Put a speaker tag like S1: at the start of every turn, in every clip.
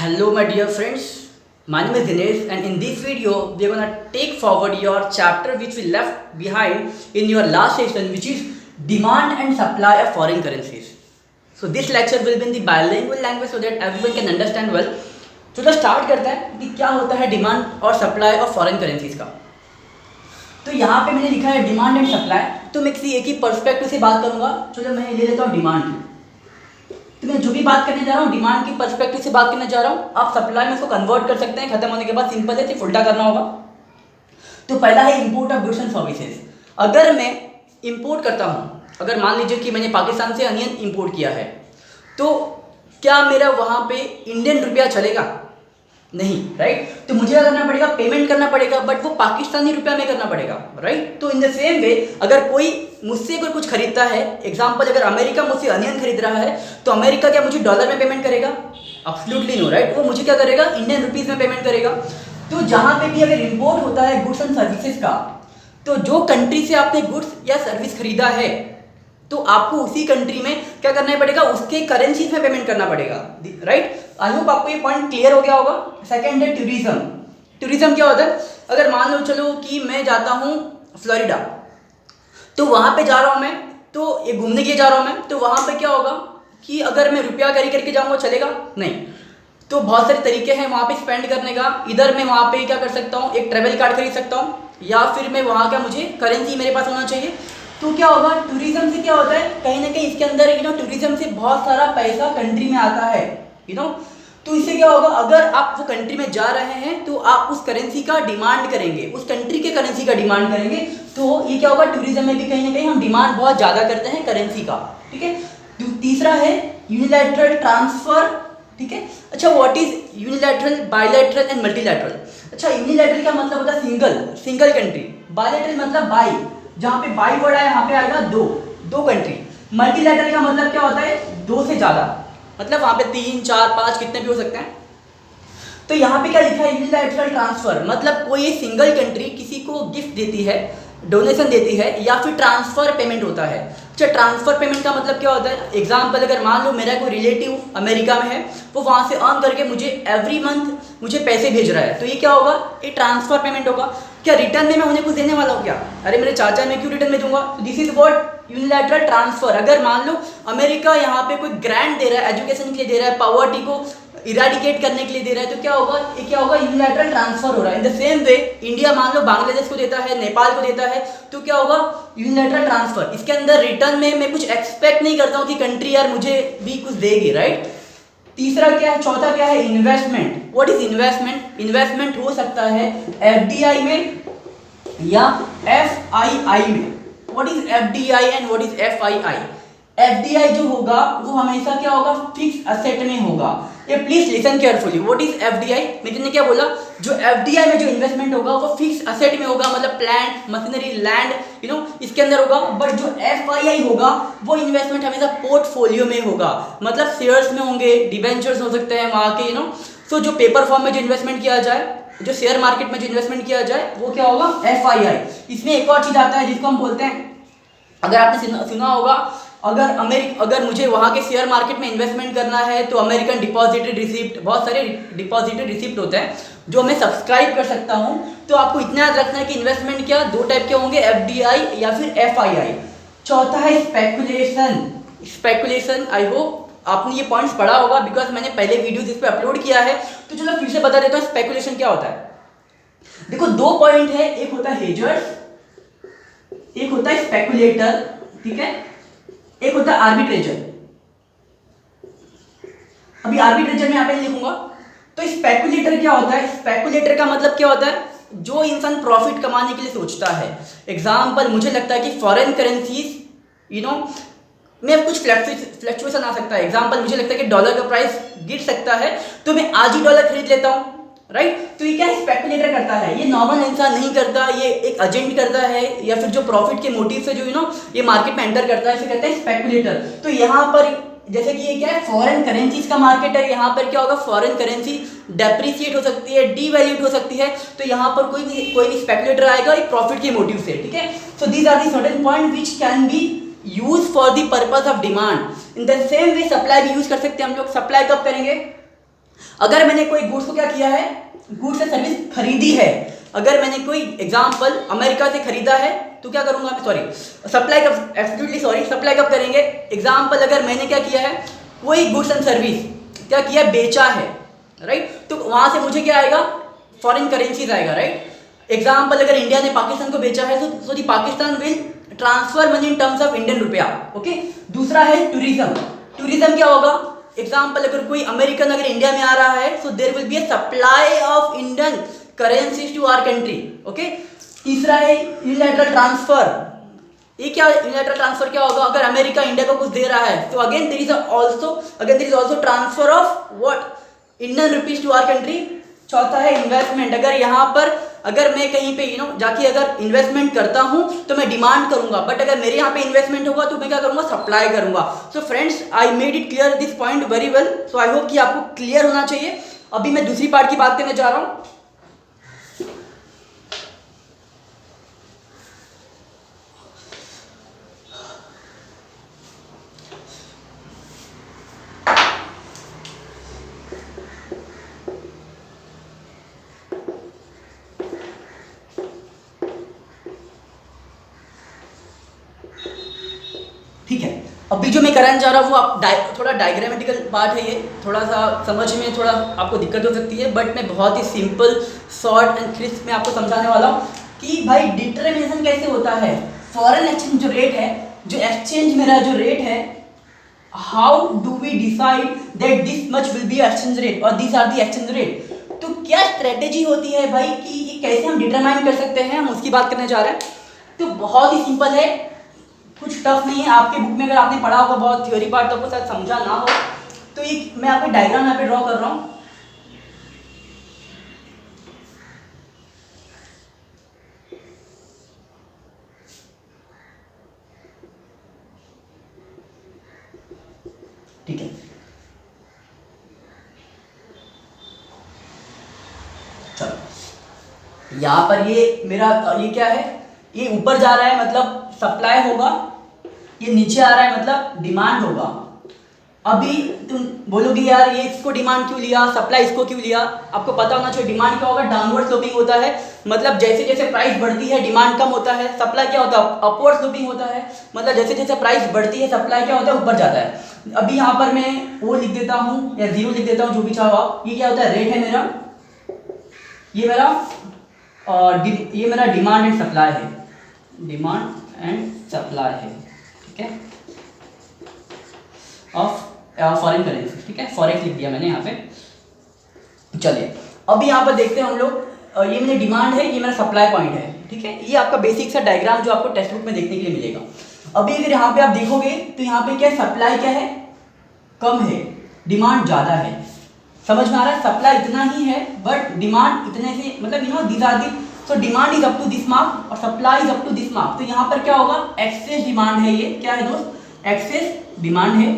S1: Hello my dear friends, my name is Dinesh and in this video we are gonna take forward your chapter which we left behind in your last session, which is demand and supply of foreign currencies. So this lecture will be in the bilingual language so that everyone can understand well. चलो start करते हैं कि क्या होता है demand और supply of foreign currencies का। तो यहाँ पे मैंने लिखा है डिमांड एंड सप्लाई, तो मैं किसी एक ही पर्सपेक्टिव से बात करूंगा। चलो मैं ले लेता हूँ डिमांड की। तो मैं जो भी बात करने जा रहा हूँ डिमांड की पर्सपेक्टिव से बात करने जा रहा हूँ। आप सप्लाई में इसको कन्वर्ट कर सकते हैं, खत्म होने के बाद सिंपल है, सिर्फ उल्टा करना होगा। तो पहला है import of goods and services. अगर मैं इंपोर्ट करता हूँ, अगर मान लीजिए कि मैंने पाकिस्तान से अनियन इंपोर्ट किया है, तो क्या मेरा वहाँ पे इंडियन रुपया चलेगा? नहीं, राइट। तो मुझे क्या करना पड़ेगा? पेमेंट करना पड़ेगा, बट वो पाकिस्तानी रुपया में करना पड़ेगा, राइट। तो इन द सेम वे अगर कोई मुझसे कोई कुछ खरीदता है, एग्जांपल अगर अमेरिका मुझसे अनियन खरीद रहा है, तो अमेरिका क्या मुझे डॉलर में पेमेंट करेगा? Absolutely no, right. वो मुझे क्या करेगा? इंडियन रुपीज में पेमेंट करेगा। तो जहाँ पे भी अगर इम्पोर्ट होता है गुड्स एंड सर्विसेज का, तो जो कंट्री से आपने गुड्स या सर्विस खरीदा है, तो आपको उसी कंट्री में क्या करना पड़ेगा? उसके करेंसीज में पेमेंट करना पड़ेगा, राइट। आई होप आपको ये पॉइंट क्लियर हो गया होगा। सेकंड है टूरिज्म। टूरिज्म क्या होता है? अगर मान लो चलो कि मैं जाता हूँ फ्लोरिडा, तो वहाँ पे जा रहा हूँ मैं, तो ये घूमने के लिए जा रहा हूँ मैं, तो वहाँ पे क्या होगा कि अगर मैं रुपया कैरी करके जाऊँगा चलेगा? नहीं। तो बहुत सारे तरीके हैं वहाँ पे स्पेंड करने का। इधर मैं वहाँ पे क्या कर सकता हूँ, एक ट्रेवल कार्ड खरीद सकता हूँ, या फिर मैं वहाँ का मुझे करेंसी मेरे पास होना चाहिए। तो क्या होगा, टूरिज्म से क्या होता है, कहीं ना कहीं इसके अंदर टूरिज्म से बहुत सारा पैसा कंट्री में आता है, तो इससे क्या होगा, अगर आप वो कंट्री में जा रहे हैं तो आप उस करेंसी का डिमांड करेंगे, उस कंट्री के करेंसी का डिमांड करेंगे। तो ये क्या होगा, टूरिज्म में भी कहीं ना कहीं हम डिमांड बहुत ज़्यादा करते हैं करेंसी का, ठीक है। तीसरा है यूनिलैटरल ट्रांसफर, ठीक है। अच्छा, what is unilateral, bilateral and multilateral. अच्छा, यूनिलैटरल का मतलब होता है सिंगल कंट्री, बायलैटरल मतलब बाई, जहाँ पे बाई वर्ड है यहाँ पे आएगा दो कंट्री। मल्टीलैटरल का मतलब क्या होता है? दो से ज़्यादा, मतलब वहाँ पे 3, 4, 5 कितने भी हो सकते हैं। तो यहाँ पे क्या लिखा है? यूनिलैटरल ट्रांसफर, मतलब कोई सिंगल कंट्री किसी को गिफ्ट देती है, डोनेशन देती है, या फिर ट्रांसफर पेमेंट होता है। अच्छा, ट्रांसफर पेमेंट का मतलब क्या होता है? एग्जाम्पल अगर मान लो मेरा कोई रिलेटिव अमेरिका में है, वो वहाँ से अर्न करके मुझे एवरी मंथ मुझे पैसे भेज रहा है, तो ये क्या होगा? ये ट्रांसफर पेमेंट होगा। क्या रिटर्न में मैं उन्हें कुछ देने वाला हूँ क्या? अरे मेरे चाचा, मैं क्यों रिटर्न में दूंगा? This is what unilateral transfer. अगर मान लो अमेरिका यहाँ पे कोई ग्रांट दे रहा है, एजुकेशन के लिए दे रहा है, पॉवर्टी को इराडिकेट करने के लिए दे रहा है, तो क्या होगा? ये क्या होगा? यूनिलैटरल ट्रांसफर हो रहा है। इन द सेम वे इंडिया मान लो बांग्लादेश को देता है, नेपाल को देता है, तो क्या होगा? Unilateral transfer. इसके अंदर रिटर्न में मैं कुछ एक्सपेक्ट नहीं करता हूँ कि कंट्री यार मुझे भी कुछ देगी, राइट। तीसरा क्या है, चौथा क्या है? Investment. What is investment? Investment हो सकता है एफडीआई में या एफआईआई में। What is FDI and what is FII? FDI जो होगा वो हमेशा क्या होगा? फिक्स असेट में होगा। ये please listen carefully. What is FDI? मैंने क्या बोला? जो एफडीआई में जो इन्वेस्टमेंट होगा वो फिक्स असेट में होगा, मतलब प्लांट, मशीनरी, लैंड, इसके अंदर होगा। बट जो एफआईआई होगा वो इन्वेस्टमेंट हमेशा पोर्टफोलियो में होगा, मतलब शेयर्स में होंगे, डिबेंचर्स हो सकते हैं वहाँ के, सो जो पेपर फॉर्म में जो इन्वेस्टमेंट किया जाए, जो शेयर मार्केट में जो इन्वेस्टमेंट किया जाए, वो क्या होगा? एफआईआई। इसमें एक और चीज आता है जिसको हम बोलते हैं, अगर आपने सुना होगा, अगर मुझे वहाँ के शेयर मार्केट में इन्वेस्टमेंट करना है तो अमेरिकन डिपॉजिटरी रिसिप्ट, बहुत सारे डिपॉजिटरी रिसिप्ट होते हैं जो मैं सब्सक्राइब कर सकता हूँ। तो आपको इतना याद रखना है कि इन्वेस्टमेंट क्या दो टाइप के होंगे, एफडीआई या फिर एफआईआई। चौथा है स्पेकुलेशन। स्पेकुलेशन, आई होप आपने ये पॉइंट्स पढ़ा होगा, बिकॉज मैंने पहले वीडियोस इस पे अपलोड किया है। तो चलो फिर से बता देता हूँ स्पेकुलेशन क्या होता है। देखो, दो पॉइंट है, एक होता है हेजर्स, एक होता है स्पेकुलेटर, ठीक है, एक होता है आर्बिट्रेजर। अभी आर्बिट्रेजर में यहाँ पे लिखूंगा। तो स्पेकुलेटर क्या होता है? स्पेकुलेटर का मतलब क्या होता है? जो इंसान प्रॉफिट कमाने के लिए सोचता है। एग्जाम्पल, मुझे लगता है कि फॉरेन करेंसीज में कुछ फ्लक्चुएशन आ सकता है। एग्जाम्पल, मुझे लगता है कि डॉलर का प्राइस गिर सकता है, तो मैं आज ही डॉलर खरीद लेता हूँ, राइट। तो ये क्या स्पेकुलेटर करता है? ये नॉर्मल इंसान नहीं करता, ये एक एजेंट करता है, या फिर जो प्रॉफिट के मोटिव से जो ये मार्केट में एंटर करता है, इसे कहते हैं स्पेकुलेटर। तो यहाँ पर जैसे कि ये क्या है? फॉरेन करेंसीज का मार्केट है। यहाँ पर क्या होगा? फॉरेन करेंसी डेप्रिसिएट हो सकती है, डीवैल्यूड हो सकती है, तो यहाँ पर कोई भी स्पेकुलेटर आएगा एक प्रॉफिट के मोटिव से, ठीक है। So these are the certain point which can be use for the purpose of demand. In the same way supply भी यूज कर सकते हैं हम लोग। सप्लाई कब करेंगे? अगर मैंने कोई गुड्स को क्या किया है, गुड्स या सर्विस खरीदी है, अगर मैंने कोई एग्जांपल अमेरिका से खरीदा है तो क्या करूंगा मैं, सॉरी सप्लाई कब, एब्सोल्युटली सॉरी, सप्लाई कब करेंगे, एग्जांपल अगर मैंने क्या किया है, कोई गुड्स एंड सर्विस क्या किया, बेचा है, राइट, तो वहां से मुझे क्या आएगा, फॉरेन करेंसीज आएगा, राइट। एग्जाम्पल अगर इंडिया ने पाकिस्तान को बेचा है तो the Pakistan will transfer money in terms of Indian रुपया, ओके। दूसरा है टूरिज्म, टूरिज्म क्या होगा, एग्जाम्पल अगर कोई अमेरिकन अगर इंडिया में आ रहा है so there will be a supply of Indian currencies to our country, okay. तीसरा है यूनिलैटरल ट्रांसफर, ये क्या यूनिलैटरल ट्रांसफर क्या होगा, अगर अमेरिका इंडिया को कुछ दे रहा है तो again there is also transfer of what, Indian rupees to our country. चौथा है इन्वेस्टमेंट, अगर यहाँ पर अगर मैं कहीं पे जाके अगर इन्वेस्टमेंट करता हूँ तो मैं डिमांड करूंगा, बट अगर मेरे यहाँ पे इन्वेस्टमेंट होगा तो मैं क्या करूंगा, सप्लाई करूंगा। So friends I made it clear this point very well, so I hope कि आपको क्लियर होना चाहिए। अभी मैं दूसरी पार्ट की बात करने जा रहा हूँ। ठीक है, अभी जो मैं कराने जा रहा हूँ वो आप थोड़ा डायग्रामेटिकल पार्ट है, ये थोड़ा सा समझ में थोड़ा आपको दिक्कत हो सकती है, बट मैं बहुत ही सिंपल शॉर्ट एंड क्रिस्प में आपको समझाने वाला हूँ कि भाई डिटरमिनेशन कैसे होता है, फॉरेन एक्सचेंज जो रेट है, जो एक्सचेंज मेरा जो रेट है, how do we decide that this much will be exchange rate और this are the exchange rate. तो क्या स्ट्रेटेजी होती है भाई कि ये कैसे हम डिटरमाइन कर सकते हैं, हम उसकी बात करने जा रहे हैं। तो बहुत ही सिंपल है, कुछ टफ नहीं है। आपके बुक में अगर आपने पढ़ा होगा बहुत थ्योरी पार्ट तो आपको शायद समझा ना हो, तो ये मैं आपको डायग्राम यहाँ पे ड्रॉ कर रहा हूँ। ठीक है, चलो यहाँ पर ये मेरा ये क्या है, ये ऊपर जा रहा है मतलब सप्लाई होगा, ये नीचे आ रहा है मतलब डिमांड होगा। अभी तुम बोलोगे यार ये इसको डिमांड क्यों लिया, सप्लाई इसको क्यों लिया, आपको पता होना चाहिए डिमांड क्या होगा, डाउनवर्ड स्लोपिंग होता है, मतलब जैसे जैसे प्राइस बढ़ती है डिमांड कम होता है। सप्लाई क्या होता है, अपवर्ड स्लोपिंग होता है, मतलब जैसे जैसे प्राइस बढ़ती है सप्लाई क्या होता है, ऊपर जाता है। अभी यहाँ पर मैं ओ लिख देता हूँ या जीरो लिख देता हूँ, जो भी चाहो आप। ये क्या होता है, रेट है मेरा, ये मेरा डिमांड एंड सप्लाई है, डिमांड एंड सप्लाई है, ठीक है, ऑफ फॉरेन करेंसी, ठीक है, फॉरेक्स लिख दिया मैंने यहाँ पे। चलिए अभी यहाँ पर देखते हैं हम लोग, ये मेरी डिमांड है, ये मेरा सप्लाई पॉइंट है, ठीक है। ये आपका बेसिक सा डायग्राम जो आपको टेक्स्ट बुक में देखने के लिए मिलेगा। अभी अगर यहाँ पे आप देखोगे तो यहाँ पे क्या सप्लाई क्या है, कम है, डिमांड ज़्यादा है। समझ में आ रहा है, सप्लाई इतना ही है बट डिमांड इतने से, मतलब these are the, so demand is up to this mark और supply is up to this mark. तो यहाँ पर क्या होगा, एक्सेस डिमांड है, ये क्या है दोस्त, एक्सेस डिमांड है।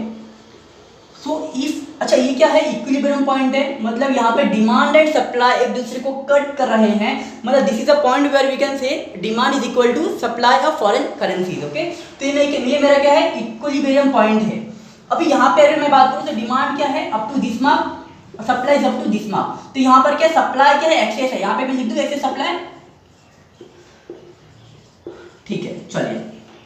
S1: सो इफ, अच्छा ये क्या है, इक्विलिब्रियम पॉइंट है, मतलब यहाँ पे डिमांड एंड सप्लाई एक दूसरे को कट कर रहे हैं, मतलब this is a point where we can say demand is equal to supply of foreign currencies, okay. तो ये मेरा क्या है, इक्विलिब्रियम पॉइंट है। अभी यहाँ पे अगर मैं बात करूँ तो डिमांड क्या है, up to this mark, supply is up to this mark. तो यहाँ पर क्या सप्लाई क्या है, एक्सेस है, यहाँ पे मैं लिख दूँ एक्सेस सप्लाई, ठीक है। चलिए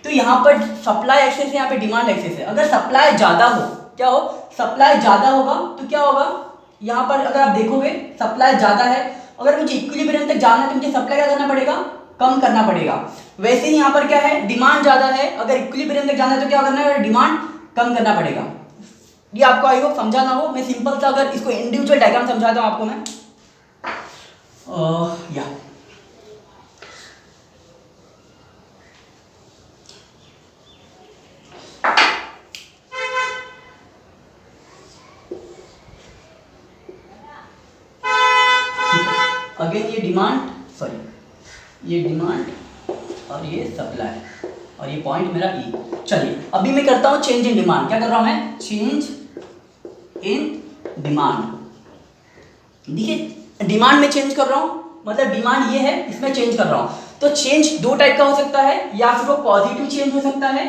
S1: तो यहाँ पर सप्लाई एक्सेस है, यहाँ पे डिमांड एक्सेस है। अगर सप्लाई ज्यादा हो, क्या हो, सप्लाई ज्यादा होगा तो क्या होगा, यहाँ पर अगर आप देखोगे सप्लाई ज्यादा है, अगर मुझे इक्विलिब्रियम तक जाना है तो मुझे सप्लाई क्या करना पड़ेगा, कम करना पड़ेगा। वैसे ही यहाँ पर क्या है, डिमांड ज्यादा है, अगर इक्विलिब्रियम तक जाना है तो क्या करना है, डिमांड कम करना पड़ेगा। ये आपको आई होप समझा ना हो, मैं सिंपल सा अगर इसको इंडिविजुअल डायग्राम समझाता हूँ आपको मैं, या अगेन ये डिमांड, सॉरी ये डिमांड और ये सप्लाई और ये पॉइंट मेरा ई। चलिए अभी मैं करता हूँ चेंज इन डिमांड, क्या कर रहा हूँ मैं, चेंज इन डिमांड। देखिए डिमांड में चेंज कर रहा हूँ, मतलब डिमांड ये है, इसमें चेंज कर रहा हूँ। तो चेंज दो टाइप का हो सकता है, या फिर वो पॉजिटिव चेंज हो सकता है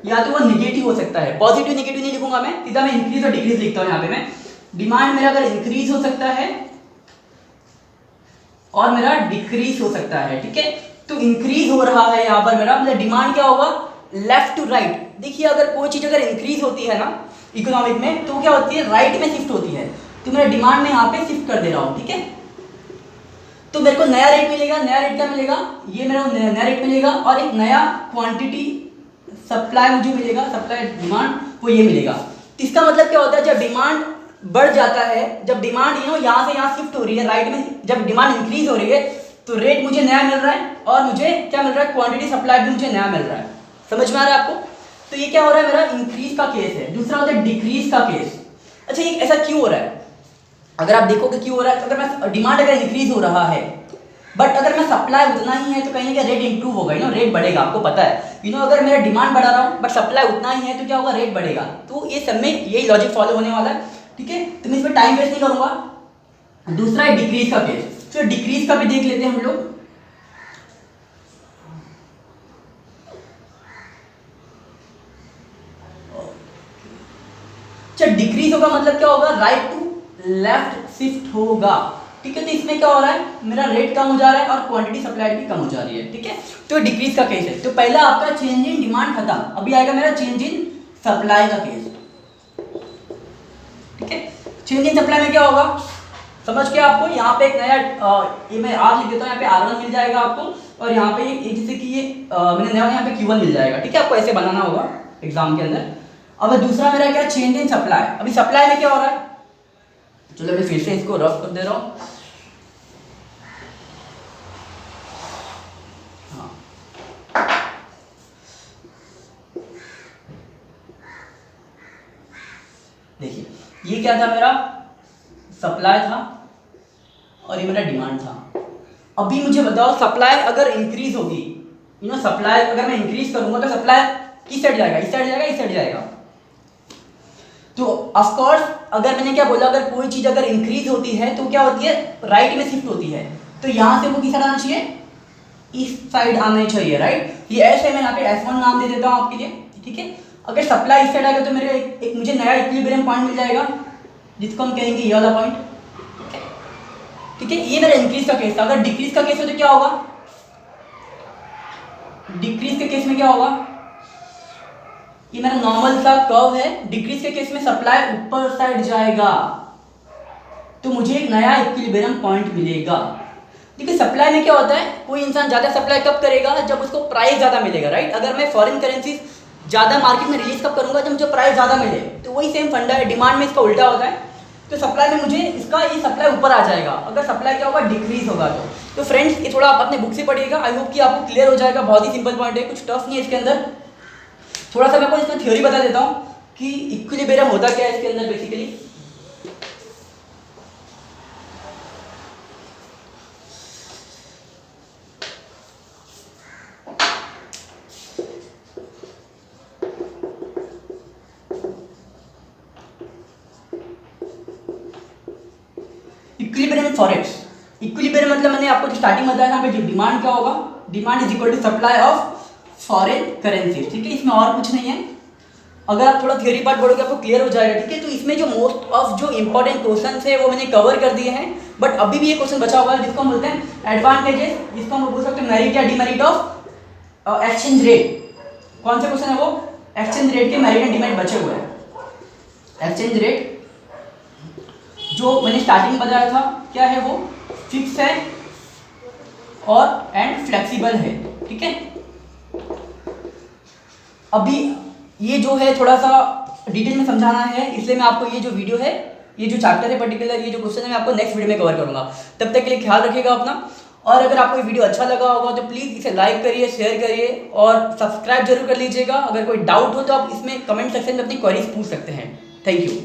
S1: या तो वो निगेटिव हो सकता है। पॉजिटिव निगेटिव नहीं लिखूंगा मैं, सीधा मैं इंक्रीज और डिक्रीज लिखता हूँ यहाँ पे मैं। डिमांड मेरा अगर इंक्रीज हो सकता है और मेरा डिक्रीज हो सकता है, ठीक है। तो इंक्रीज हो रहा है यहाँ पर मेरा, मतलब डिमांड क्या होगा, लेफ्ट टू राइट। देखिए अगर कोई चीज अगर इंक्रीज होती है ना इकोनॉमिक में, तो क्या होती है, राइट में शिफ्ट होती है। तो मेरा डिमांड में यहाँ पे शिफ्ट कर दे रहा हूँ, ठीक है। तो मेरे को नया रेट मिलेगा, नया रेट क्या मिलेगा, ये मेरा नया रेट मिलेगा, और एक नया क्वांटिटी सप्लाई मुझे मिलेगा, सप्लाई डिमांड वो ये मिलेगा। तो इसका मतलब क्या होता है, जब डिमांड बढ़ जाता है, जब डिमांड यहाँ से यहाँ शिफ्ट हो रही है राइट में, जब डिमांड इंक्रीज हो रही है तो रेट मुझे नया मिल रहा है, और मुझे क्या मिल रहा है, क्वांटिटी सप्लाई भी मुझे नया मिल रहा है। समझ में आ रहा है आपको। तो ये क्या हो रहा है, मेरा इंक्रीज का केस है। दूसरा होता है डिक्रीज का केस। अच्छा ये ऐसा क्यों हो रहा है, अगर आप देखोगे क्यों हो रहा है, तो अगर मैं डिमांड अगर इंक्रीज हो रहा है बट अगर मैं सप्लाई उतना ही है तो कहीं ना कहीं रेट इंप्रूव होगा, रेट बढ़ेगा। आपको पता है अगर मेरा डिमांड बढ़ा रहा हूँ बट सप्लाई उतना ही है तो क्या होगा, रेट बढ़ेगा। तो ये सब में यही लॉजिक फॉलो होने वाला है, ठीक है। तो मैं इसमें टाइम वेस्ट नहीं करूंगा। दूसरा है डिक्रीज का केस। तो डिक्रीज का भी देख लेते हैं हम लोग। अच्छा डिक्रीज होगा मतलब क्या होगा, राइट टू लेफ्ट शिफ्ट होगा, ठीक है। तो इसमें क्या हो रहा है, मेरा रेट कम हो जा रहा है और क्वांटिटी सप्लाई भी कम हो जा रही है, ठीक है। तो डिक्रीज का केस है। तो पहला आपका चेंज इन डिमांड खत्म, अभी आएगा मेरा चेंज इन सप्लाई का केस, ठीक है। चेंज इन सप्लाई में क्या होगा, समझ के आपको यहाँ पे एक नया ये मैं आर लिख देता हूँ, यहाँ पे R1 मिल जाएगा आपको, और यहाँ पे जैसे कि ये मैंने नया यहाँ पे Q1 मिल जाएगा, ठीक है। आपको ऐसे बनाना होगा एग्जाम के अंदर। अब दूसरा मेरा क्या, चेंज इन सप्लाई। अभी सप्लाई में क्या हो रहा है, चलो मैं फिर से इसको रफ कर दे रहा हूँ। देखिए ये क्या था, मेरा सप्लाई था और ये मेरा डिमांड था। अभी मुझे बताओ सप्लाई अगर इंक्रीज होगी, सप्लाई अगर मैं इंक्रीज करूंगा तो सप्लाई किस साइड जाएगा, इस साइड जाएगा, इस साइड जाएगा। तो ऑफ कोर्स अगर मैंने क्या बोला, अगर कोई चीज अगर इंक्रीज होती है तो क्या होती है, राइट में शिफ्ट होती है। तो यहां से वो किस साइड आना चाहिए, इस साइड आना चाहिए, राइट। ये ऐसे मैं यहाँ पे S1 नाम दे देता हूँ आपके लिए, ठीक है। अगर सप्लाई इस साइड आएगा तो मेरे एक मुझे नया इक्विलिब्रियम पॉइंट मिल जाएगा, जिसको हम कहेंगे ये वाला पॉइंट, ठीक है। ये मेरा इंक्रीज का केस था। अगर डिक्रीज का केस हो तो क्या होगा, डिक्रीज के केस में क्या होगा, ये मेरा नॉर्मल सा कर्व है। डिक्रीज के केस में सप्लाई ऊपर साइड जाएगा तो मुझे एक नया इक्विलिब्रियम पॉइंट मिलेगा। देखिए सप्लाई में क्या होता है, कोई इंसान ज्यादा सप्लाई कब करेगा, जब उसको प्राइस ज्यादा मिलेगा, राइट। अगर मैं फॉरेन करेंसी ज्यादा मार्केट में रिलीज कब करूंगा, जब मुझे प्राइस ज्यादा मिले। तो वही सेम फंडा है, डिमांड में इसका उल्टा होता है। तो सप्लाई में मुझे इसका ये सप्लाई ऊपर आ जाएगा अगर सप्लाई क्या होगा, डिक्रीज होगा। तो फ्रेंड्स ये थोड़ा आप अपने बुक से पढ़िएगा, आई होप कि आपको क्लियर हो जाएगा। बहुत ही सिंपल पॉइंट है, कुछ टफ नहीं है इसके अंदर। थोड़ा सा मैं आपको इसमें थ्योरी बता देता हूँ कि इक्विलिब्रियम होता क्या है इसके अंदर बेसिकली। इक्विलिब्रियम फॉरेक्स, इक्विलिब्रियम मतलब मैंने आपको स्टार्टिंग बताया यहाँ पे जो डिमांड क्या होगा, demand is equal to supply of foreign currency, ठीक है। इसमें और कुछ नहीं है। अगर आप थोड़ा थ्योरी पार्ट पढ़ोगे आपको क्लियर हो जाएगा, ठीक है। तो इसमें जो मोस्ट ऑफ जो इंपॉर्टेंट क्वेश्चन है वो मैंने कवर कर दिए हैं, बट अभी भी ये क्वेश्चन बचा हुआ है जिसको हम बोलते हैं एडवांटेजेस, जिसको हम बोल सकते हैं मेरिट या डिमेरिट ऑफ एक्सचेंज रेट। कौन से क्वेश्चन है वो, एक्सचेंज रेट के मेरिट एंड डिमेरिट बचे हुए हैं। एक्सचेंज रेट जो मैंने स्टार्टिंग में बताया था क्या है, वो फिक्स है और एंड फ्लेक्सिबल है, ठीक है। अभी ये जो है थोड़ा सा डिटेल में समझाना है, इसलिए मैं आपको ये जो वीडियो है, ये जो चैप्टर है पर्टिकुलर, ये जो क्वेश्चन है मैं आपको नेक्स्ट वीडियो में कवर करूंगा। तब तक के लिए ख्याल रखिएगा अपना, और अगर आपको ये वीडियो अच्छा लगा होगा तो प्लीज़ इसे लाइक करिए, शेयर करिए और सब्सक्राइब जरूर कर लीजिएगा। अगर कोई डाउट हो तो आप इसमें कमेंट सेक्शन में अपनी क्वेरीज पूछ सकते हैं। Thank you.